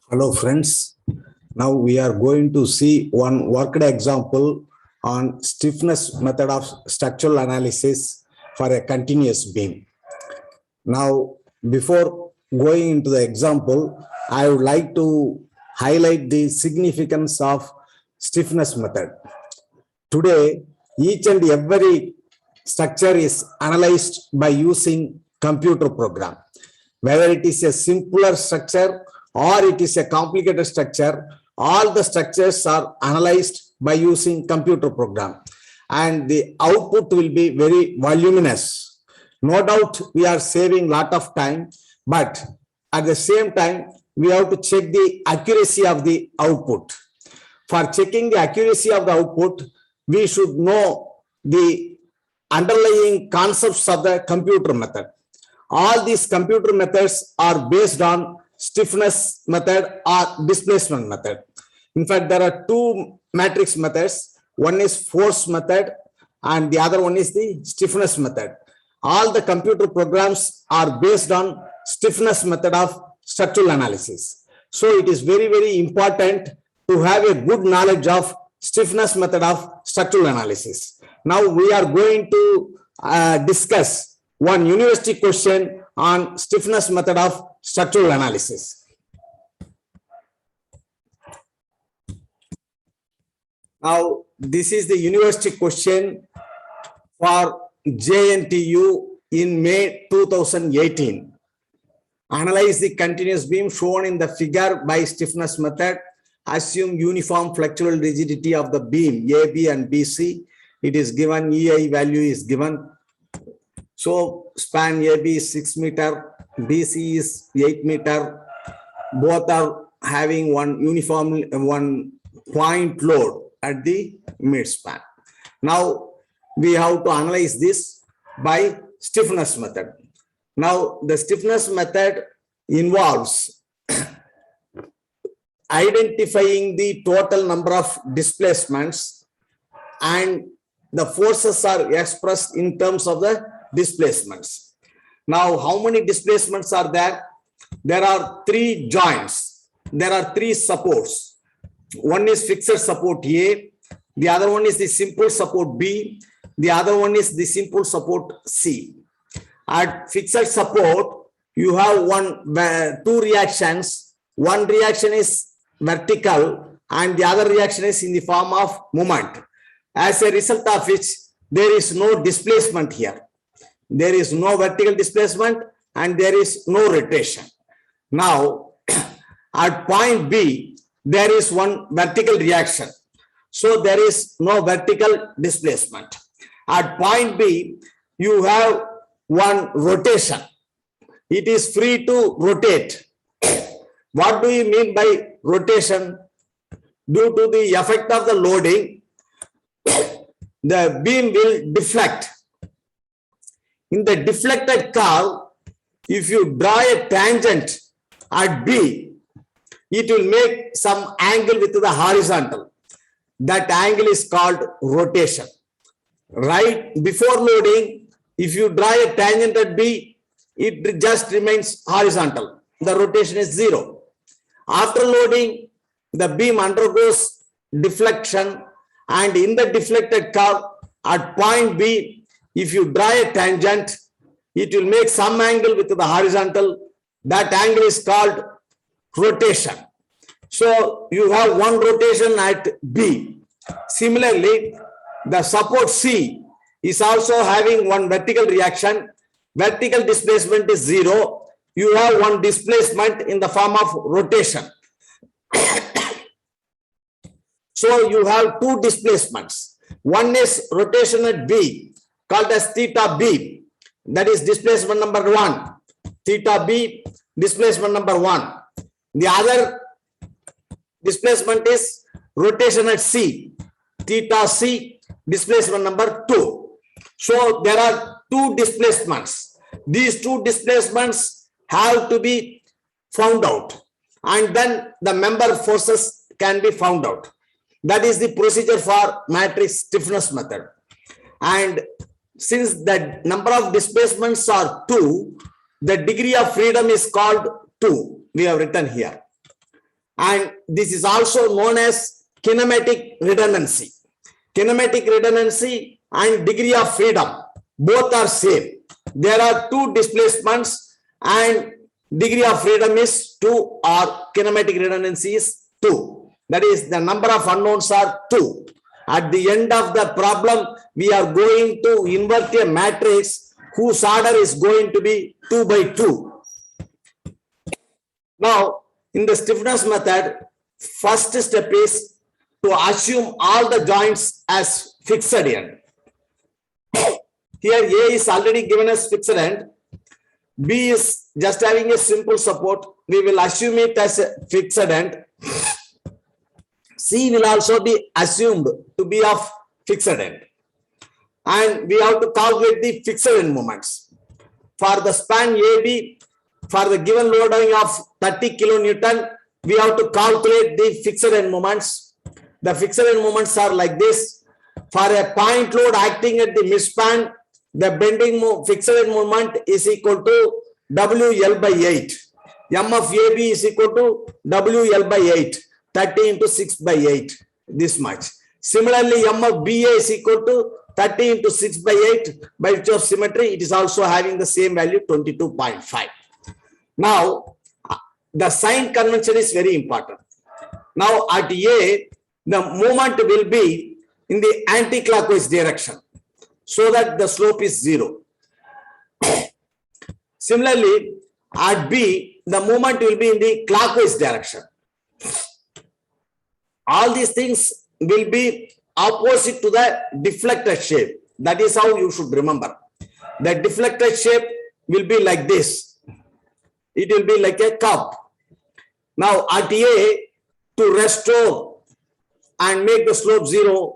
Hello friends, now we are going to see one worked example on stiffness method of structural analysis for a continuous beam. Now before going into the example, I would like to highlight the significance of stiffness method. Today, each and every structure is analyzed by using computer program. Whether it is a simpler structure or it is a complicated structure, all the structures are analyzed by using computer program. And the output will be very voluminous. No doubt we are saving lot of time, but at the same time, we have to check the accuracy of the output. For checking the accuracy of the output, we should know the underlying concepts of the computer method. All these computer methods are based on stiffness method or displacement method. In fact, there are two matrix methods. One is force method and the other one is the stiffness method. All the computer programs are based on stiffness method of structural analysis. So it is very, very important to have a good knowledge of stiffness method of structural analysis. Now we are going to discuss one university question on stiffness method of structural analysis. Now this is the university question for JNTU in May 2018. Analyze the continuous beam shown in the figure by stiffness method. Assume uniform flexural rigidity of the beam AB and BC. It is given, EI value is given. So span AB is 6 meter, BC is 8 meter. Both are having one uniform, one point load at the mid span. Now we have to analyze this by stiffness method. Now the stiffness method involves identifying the total number of displacements and the forces are expressed in terms of the displacements. Now, how many displacements are there? There are three joints. There are three supports. One is fixed support A. The other one is the simple support B. The other one is the simple support C. At fixed support, you have two reactions. One reaction is vertical and the other reaction is in the form of moment. As a result of which, there is no displacement here. There is no vertical displacement and there is no rotation. Now, at point B, there is one vertical reaction. So there is no vertical displacement. At point B, you have one rotation. It is free to rotate. What do you mean by rotation? Due to the effect of the loading, the beam will deflect. In the deflected curve, if you draw a tangent at B, it will make some angle with the horizontal. That angle is called rotation. Right before loading, if you draw a tangent at B, it just remains horizontal. The rotation is 0. After loading, the beam undergoes deflection, and in the deflected curve at point B, if you draw a tangent, it will make some angle with the horizontal. That angle is called rotation. So you have one rotation at B. Similarly, the support C is also having one vertical reaction. Vertical displacement is 0. You have one displacement in the form of rotation. So you have two displacements. One is rotation at B called as theta B. That is displacement number 1. Theta B, displacement number 1. The other displacement is rotation at C. Theta C, displacement number 2. So there are two displacements. These two displacements have to be found out, and then the member forces can be found out. That is the procedure for matrix stiffness method. And since the number of displacements are 2, the degree of freedom is called 2. We have written here. and this is also known as kinematic redundancy. Kinematic redundancy and degree of freedom, both are same. There are two displacements and degree of freedom is 2 or kinematic redundancy is 2. That is, the number of unknowns are 2. At the end of the problem, we are going to invert a matrix whose order is going to be 2 by 2. Now, in the stiffness method, first step is to assume all the joints as fixed end. Here A is already given as fixed end. B is just having a simple support. We will assume it as a fixed end. C will also be assumed to be of fixed end. And we have to calculate the fixed end moments. For the span AB, for the given loading of 30 kilonewton, we have to calculate the fixed end moments. The fixed end moments are like this. For a point load acting at the midspan, the bending fixed end moment is equal to WL by 8. M of AB is equal to WL by 8. 30 into 6 by 8. This much. Similarly, M of BA is equal to 30 into 6 by 8. By virtue of symmetry, it is also having the same value, 22.5. Now, the sign convention is very important. Now, at A, the moment will be in the anti-clockwise direction, so that the slope is 0. Similarly, at B, the movement will be in the clockwise direction. All these things will be opposite to the deflected shape. That is how you should remember. The deflected shape will be like this. It will be like a cup. Now, at A, to restore and make the slope 0,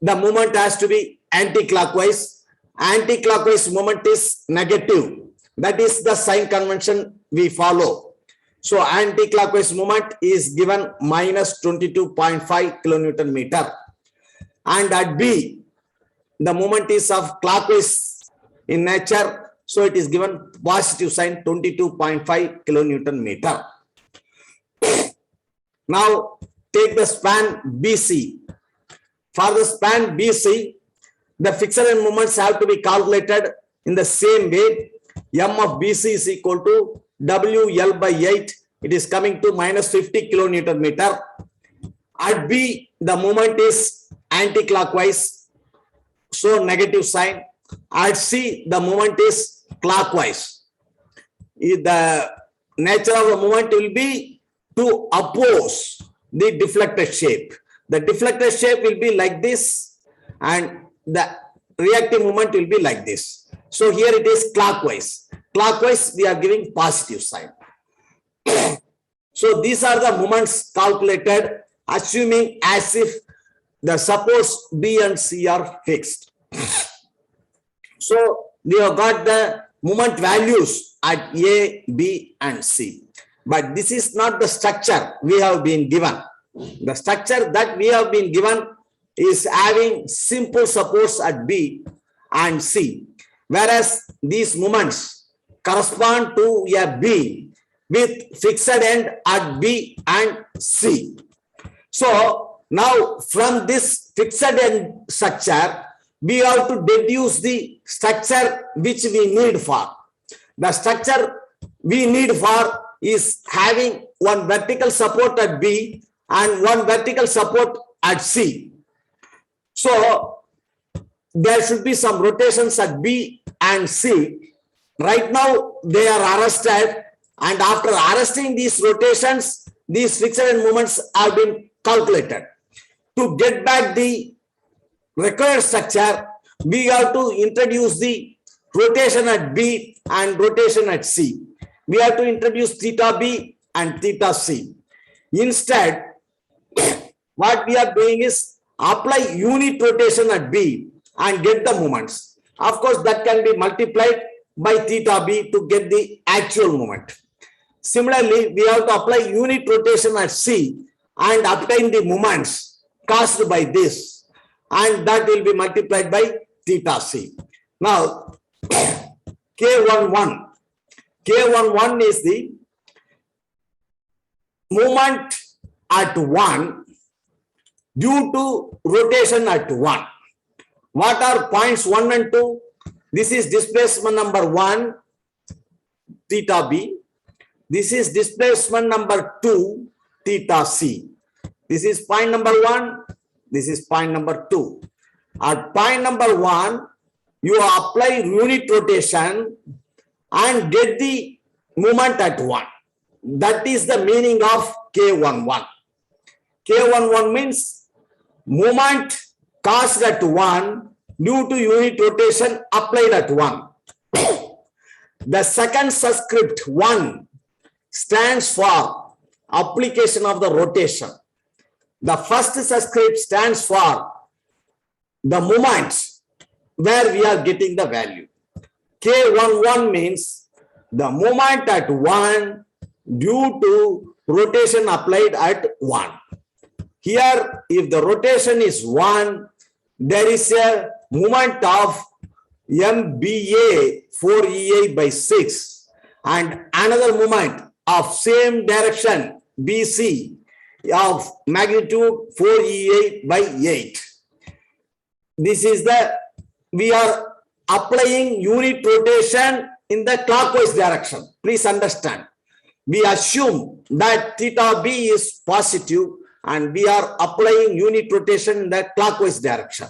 the moment has to be anti-clockwise. Anti-clockwise moment is negative. That is the sign convention we follow. So anti-clockwise moment is given minus 22.5 kilonewton meter. And at B, the moment is of clockwise in nature. So it is given positive sign 22.5 kilonewton meter. Now take the span BC. For the span BC, the fixed end moments have to be calculated in the same way. M of BC is equal to WL by 8. It is coming to minus 50 kilonewton meter. At B, the moment is anti-clockwise, so negative sign. At C, the moment is clockwise. The nature of the moment will be to oppose the deflected shape. The deflected shape will be like this, and the reactive moment will be like this. So here it is clockwise. Clockwise, we are giving positive sign. So these are the moments calculated, assuming as if the suppose B and C are fixed. So we have got the moment values at A, B, and C. But this is not the structure we have been given. The structure that we have been given is having simple supports at B and C, whereas these moments correspond to a B with fixed end at B and C. So now from this fixed end structure, we have to deduce the structure which we need for. The structure we need for is having one vertical support at B and one vertical support at C. So there should be some rotations at B and C. Right now they are arrested, and after arresting these rotations, these fixed end moments have been calculated. To get back the required structure, we have to introduce the rotation at B and rotation at C. We have to introduce theta B and theta C. Instead, what we are doing is apply unit rotation at B and get the moments. Of course, that can be multiplied by theta B to get the actual moment. Similarly, we have to apply unit rotation at C and obtain the moments caused by this, and that will be multiplied by theta C. Now, K11 is the moment at 1 due to rotation at 1. What are points 1 and 2? This is displacement number 1, theta B. This is displacement number 2, theta C. This is point number 1. This is point number 2. At point number 1, you apply unit rotation and get the moment at 1. That is the meaning of K11. K11 means moment caused at 1 due to unit rotation applied at 1. The second subscript 1 stands for application of the rotation. The first subscript stands for the moments where we are getting the value. K11 means the moment at 1 due to rotation applied at 1. Here, if the rotation is 1, there is a moment of MBA 4EA by 6 and another moment of same direction BC of magnitude 4EA by 8. This is we are applying unit rotation in the clockwise direction. Please understand. We assume that theta B is positive and we are applying unit rotation in the clockwise direction.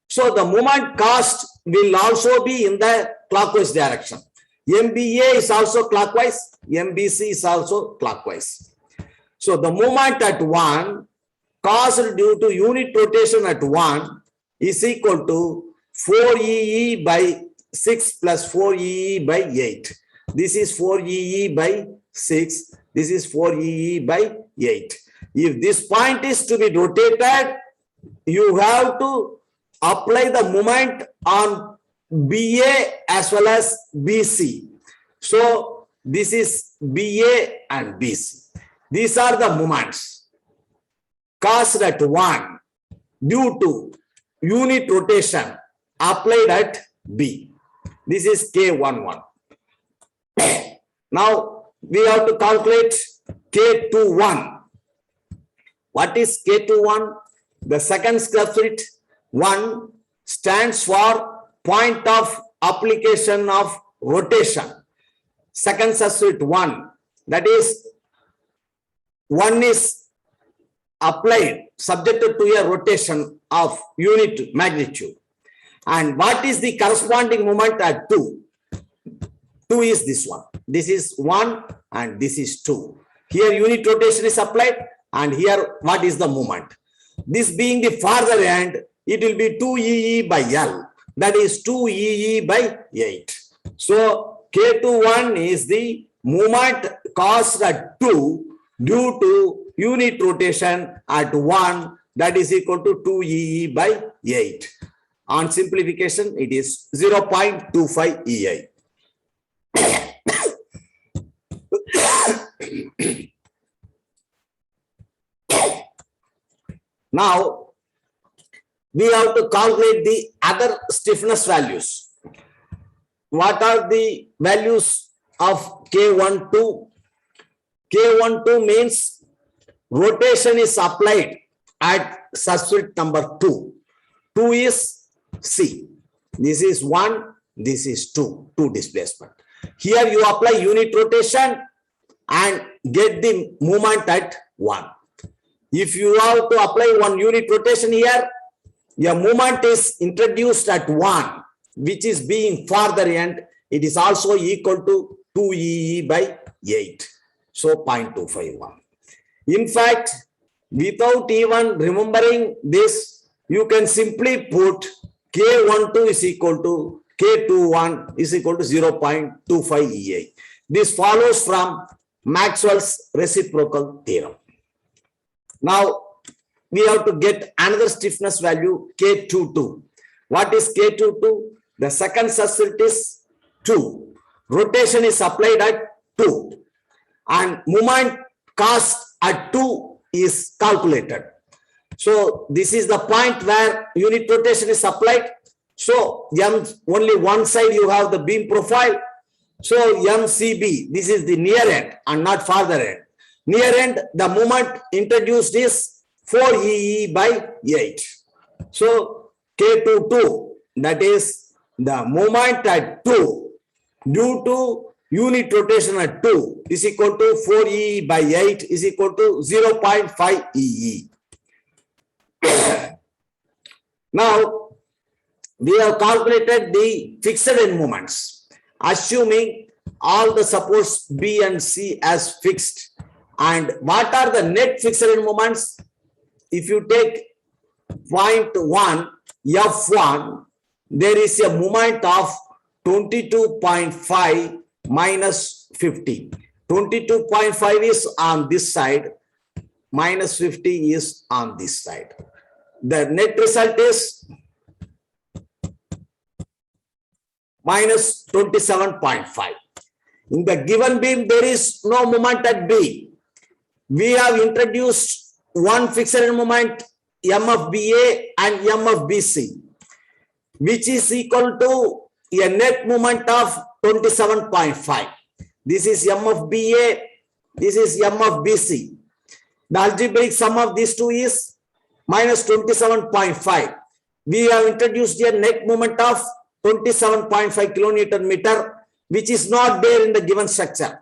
So the moment caused will also be in the clockwise direction. MBA is also clockwise, MBC is also clockwise. So the moment at 1 caused due to unit rotation at 1 is equal to 4EE by 6 plus 4EE by 8. This is 4EE by 6. This is 4EE by 8. If this point is to be rotated, you have to apply the moment on BA as well as BC. So this is BA and BC. These are the moments caused at 1 due to unit rotation applied at B. This is K11. Now we have to calculate K21. What is K21? The second subscript 1 stands for point of application of rotation. Second subscript 1, that is 1 is applied subjected to a rotation of unit magnitude. And what is the corresponding moment at 2? 2 is this one. This is 1 and this is 2. Here unit rotation is applied and here what is the moment? This being the farther end, it will be 2EE by L. That is 2EE by 8. So K21 is the moment caused at 2 due to unit rotation at 1, that is equal to 2EE by 8. On simplification, it is 0.25 EI. Now, we have to calculate the other stiffness values. What are the values of K12? K12 means rotation is applied at subscript number 2. 2 is C. This is 1, this is 2 displacement. Here you apply unit rotation and get the moment at 1. If you have to apply one unit rotation here, your moment is introduced at 1, which is being farther end. It is also equal to 2EE by 8. So 0.251. In fact, without even remembering this, you can simply put K12 is equal to K21 is equal to 0.25 EI. This follows from Maxwell's reciprocal theorem. Now, we have to get another stiffness value, K22. What is K22? The second subscript is 2. Rotation is applied at 2. And moment caused at 2 is calculated. So, this is the point where unit rotation is applied. So, only one side you have the beam profile. So, MCB, this is the near end and not farther end. Near end, the moment introduced is 4EE by 8. So K22, that is the moment at 2 due to unit rotation at 2 is equal to 4EE by 8 is equal to 0.5 EE. Now, we have calculated the fixed end moments, assuming all the supports B and C as fixed. And what are the net fixed end moments? If you take point 1, F1, there is a moment of 22.5 minus 50. 22.5 is on this side, minus 50 is on this side. The net result is minus 27.5. In the given beam, there is no moment at B. We have introduced one fixed moment, M of BA and M of BC, which is equal to a net moment of 27.5. This is M of BA, this is M of BC. The algebraic sum of these two is minus 27.5. We have introduced a net moment of 27.5 kilonewton meter, which is not there in the given structure.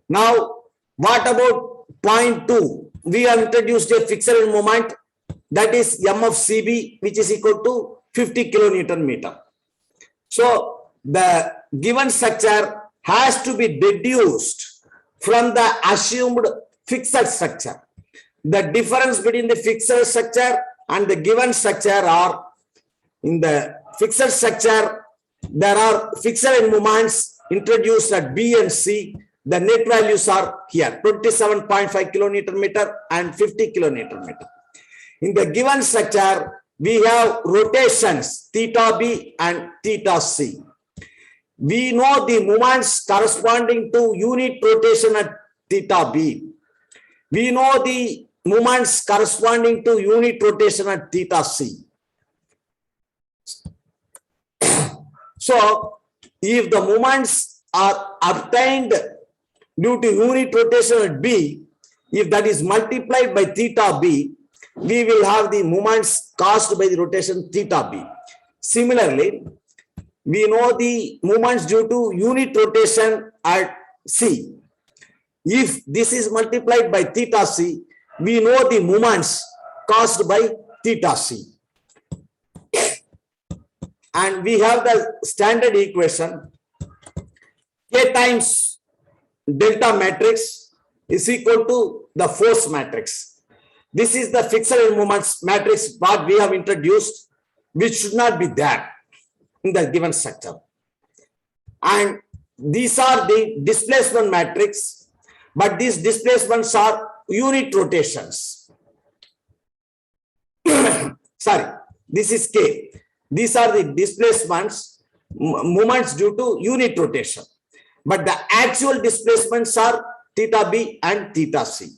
Now, what about point 2? We have introduced a fixed moment, that is M of CB, which is equal to 50 kilonewton meter. So, the given structure has to be deduced from the assumed fixed structure. The difference between the fixed structure and the given structure are, in the fixed structure, there are fixed moments introduced at B and C. The net values are here, 27.5 kilonewton meter and 50 kilonewton meter. In the given structure, we have rotations theta B and theta C. We know the moments corresponding to unit rotation at theta B. We know the moments corresponding to unit rotation at theta C. So, if the moments are obtained due to unit rotation at B, if that is multiplied by theta B, we will have the moments caused by the rotation theta B. Similarly, we know the moments due to unit rotation at C. If this is multiplied by theta C, we know the moments caused by theta C. And we have the standard equation K times delta matrix is equal to the force matrix. This is the fixed moments matrix what we have introduced, which should not be there in the given structure. And these are the displacement matrix, but these displacements are unit rotations. Sorry, this is K. These are the displacements, moments due to unit rotation. But the actual displacements are theta B and theta C.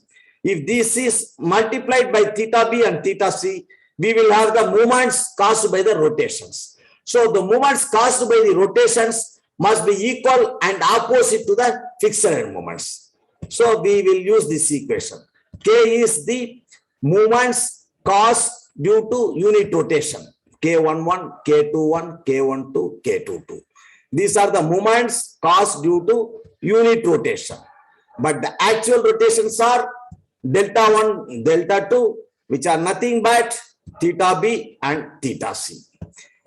If this is multiplied by theta B and theta C, we will have the moments caused by the rotations. So the moments caused by the rotations must be equal and opposite to the fixed moments. So we will use this equation. K is the moments caused due to unit rotation. K11, K21, K12, K22. These are the moments caused due to unit rotation. But the actual rotations are delta 1, delta 2, which are nothing but theta B and theta C.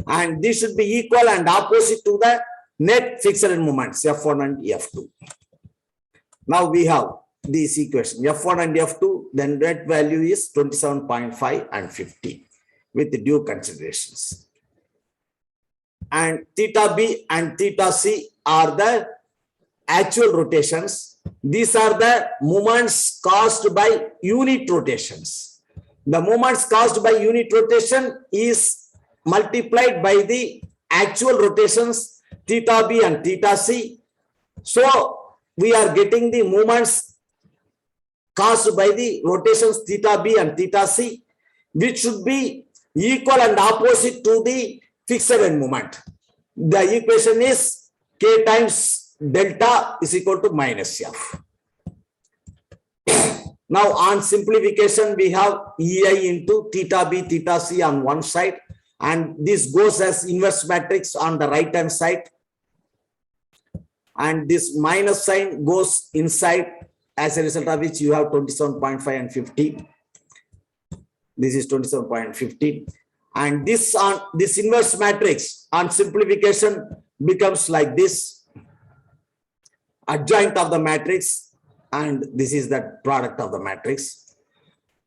And this should be equal and opposite to the net fixed moments, F1 and F2. Now we have this equation, F1 and F2, then net value is 27.5 and 50 with the due considerations. And theta B and theta C are the actual rotations. These are the moments caused by unit rotations. The moments caused by unit rotation is multiplied by the actual rotations theta B and theta C. So we are getting the moments caused by the rotations theta B and theta C, which should be equal and opposite to the fixed moment. The equation is K times delta is equal to minus F. Now on simplification, we have EI into theta B, theta C on one side, and this goes as inverse matrix on the right hand side. And this minus sign goes inside, as a result of which you have 27.5 and 50. This is 27.50. And this on this inverse matrix on simplification becomes like this, adjoint of the matrix, and this is the product of the matrix.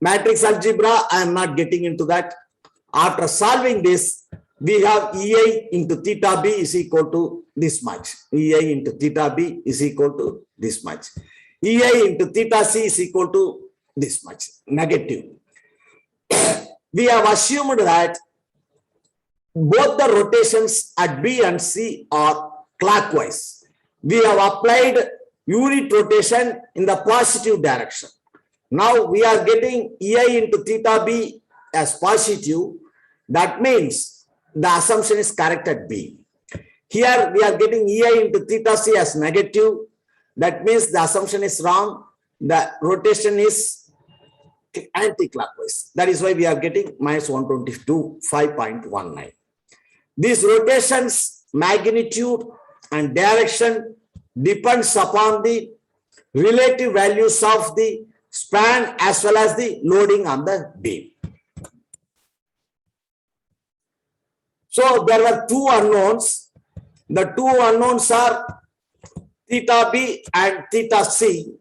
Matrix algebra, I am not getting into that. After solving this, we have EI into theta B is equal to this much. EI into theta B is equal to this much. EI into theta C is equal to this much, negative. We have assumed that both the rotations at B and C are clockwise. We have applied unit rotation in the positive direction. Now we are getting EI into theta B as positive. That means the assumption is correct at B. Here we are getting EI into theta C as negative. That means the assumption is wrong. The rotation is anti-clockwise. That is why we are getting minus 122, 5.19. These rotations, magnitude and direction depends upon the relative values of the span as well as the loading on the beam. So there were two unknowns. The two unknowns are theta B and theta C.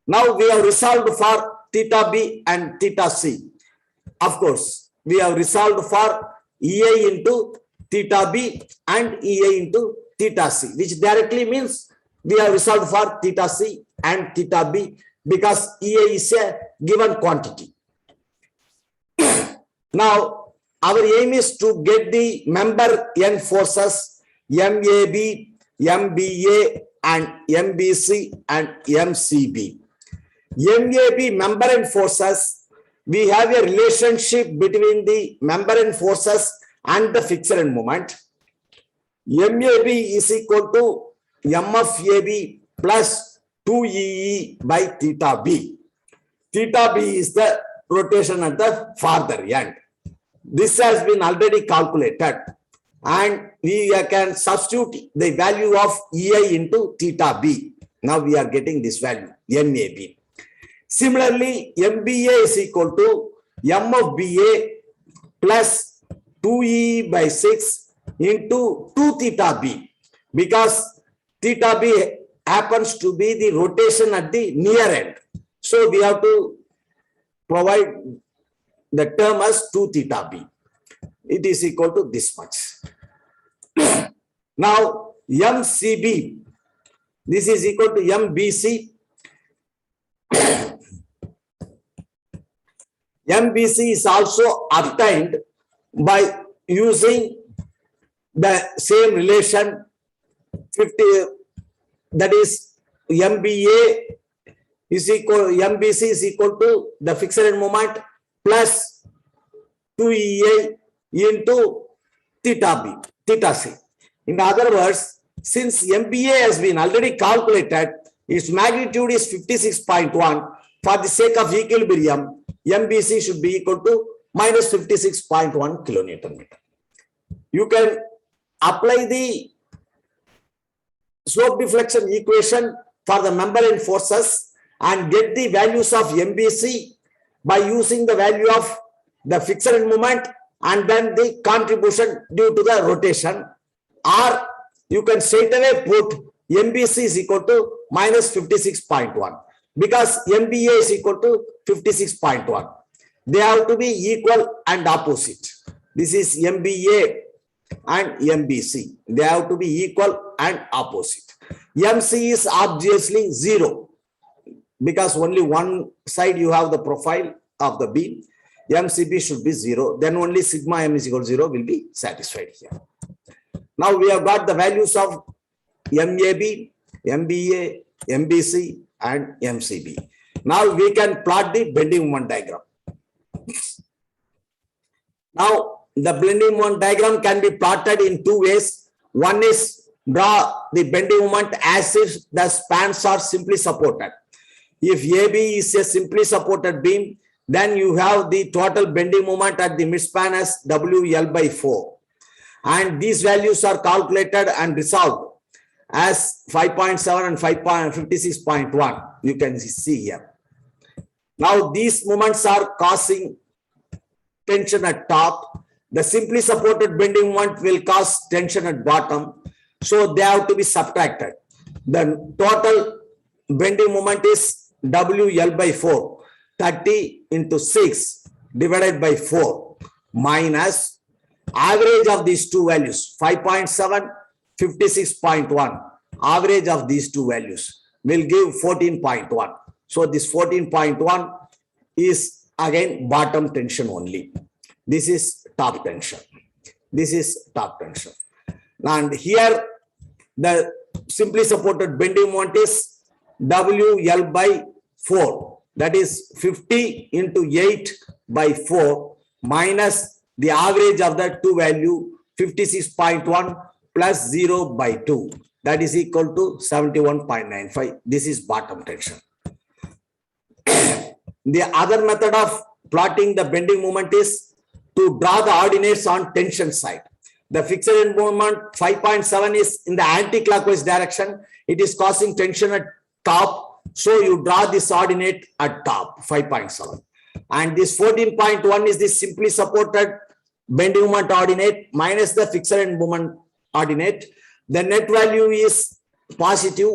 Now we have resolved for theta B and theta C. Of course, we have resolved for EI into theta B and EI into theta C, which directly means we have resolved for theta C and theta B because EI is a given quantity. Now, our aim is to get the member N forces MAB, MBA and MBC and MCB. MAB, member N forces, we have a relationship between the member N forces and the fixed end moment. MAB is equal to M of AB plus 2EE by theta B. Theta B is the rotation at the farther end. This has been already calculated, and we can substitute the value of EI into theta B. Now we are getting this value, MAB. Similarly, MBA is equal to M of BA plus 2E by 6 into 2 theta B, because theta B happens to be the rotation at the near end. So we have to provide the term as 2 theta B. It is equal to this much. Now, MCB, this is equal to MBC. MBC is also obtained by using the same relation 50, that is MBA is equal, MBC is equal to the fixed end moment plus 2EA into theta B, theta C. In other words, since MBA has been already calculated, its magnitude is 56.1. For the sake of equilibrium, MBC should be equal to minus 56.1 kilonewton meter. You can apply the slope deflection equation for the member N forces and get the values of MBC by using the value of the fixed end moment and then the contribution due to the rotation, or you can straight away put MBC is equal to minus 56.1 because MBA is equal to 56.1. They have to be equal and opposite. This is MBA and MBC. They have to be equal and opposite. MC is obviously 0 because only one side you have the profile of the beam. MCB should be 0. Then only sigma M is equal to 0 will be satisfied here. Now we have got the values of MAB, MBA, MBC and MCB. Now we can plot the bending moment diagram. Now the bending moment diagram can be plotted in two ways. One is draw the bending moment as if the spans are simply supported. If AB is a simply supported beam, then you have the total bending moment at the midspan as WL by 4. And these values are calculated and resolved as 5.7 and 5.56.1. You can see here. Now these moments are causing tension at top. The simply supported bending moment will cause tension at bottom. So they have to be subtracted. The total bending moment is WL by 4. 30 into 6 divided by 4 minus average of these two values 5.7, 56.1. Average of these two values will give 14.1. So this 14.1 is again bottom tension only. This is top tension. This is top tension. And here the simply supported bending moment is WL by 4. That is 50 into 8 by 4 minus the average of the two value 56.1 plus 0 by 2. That is equal to 71.95. This is bottom tension. The other method of plotting the bending moment is to draw the ordinates on tension side. The fixed end moment 5.7 is in the anti-clockwise direction. It is causing tension at top. So you draw this ordinate at top 5.7. And this 14.1 is the simply supported bending moment ordinate minus the fixed end moment ordinate. The net value is positive.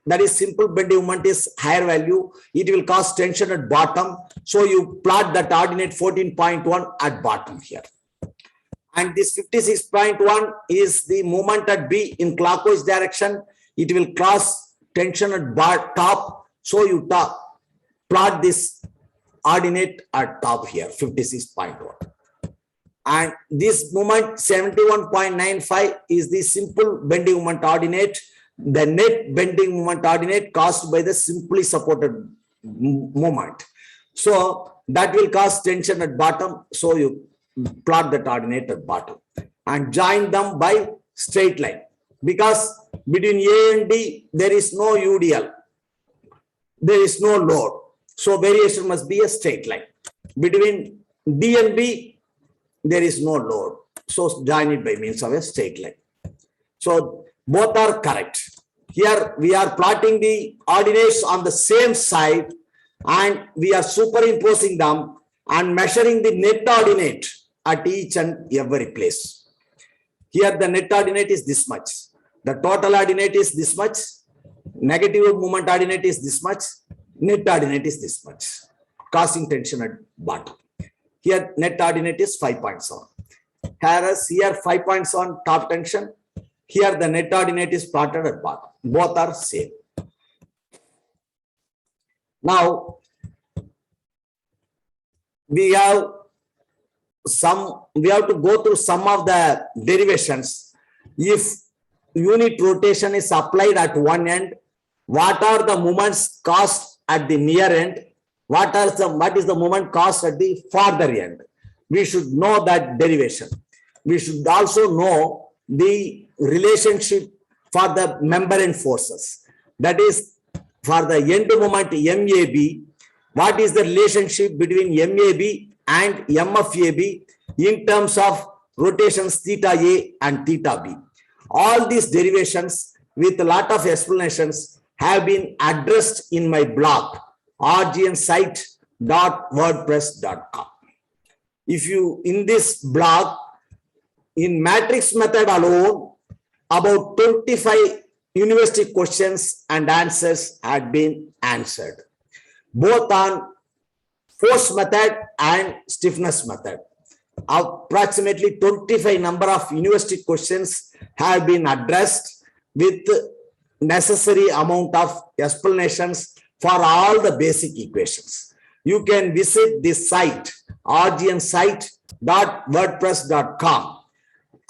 That is simple bending moment is higher value. It will cause tension at bottom. So you plot that ordinate 14.1 at bottom here. And this 56.1 is the moment at B in clockwise direction. It will cause tension at top. So you plot this ordinate at top here 56.1. And this moment 71.95 is the simple bending moment ordinate. The net bending moment ordinate caused by the simply supported moment. So that will cause tension at bottom. So you plot that ordinate at bottom and join them by straight line, because between A and D there is no UDL, there is no load. So variation must be a straight line. Between D and B there is no load. So join it by means of a straight line. So both are correct. Here we are plotting the ordinates on the same side and we are superimposing them and measuring the net ordinate at each and every place. Here the net ordinate is this much. The total ordinate is this much. Negative moment ordinate is this much. Net ordinate is this much, causing tension at bottom. Here net ordinate is 5.7. Whereas here 5.7 top tension. Here the net ordinate is plotted at bottom. Both are same. Now we have to go through some of the derivations. If unit rotation is applied at one end, what are the moments caused at the near end? What is the moment caused at the farther end? We should know that derivation. We should also know the relationship for the membrane forces. That is, for the end moment MAB, what is the relationship between MAB and MFAB in terms of rotations theta A and theta B. All these derivations with a lot of explanations have been addressed in my blog rgnsite.wordpress.com. If you in this blog, in matrix method alone, about 25 university questions and answers had been answered, both on force method and stiffness method. Approximately 25 number of university questions have been addressed with necessary amount of explanations for all the basic equations. You can visit this site rgnsite.wordpress.com,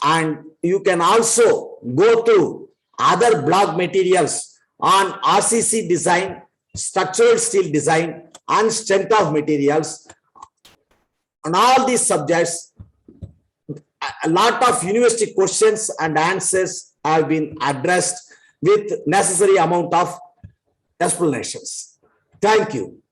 and you can also go to other blog materials on RCC design, structural steel design, and strength of materials. On all these subjects, a lot of university questions and answers have been addressed with necessary amount of explanations. Thank you.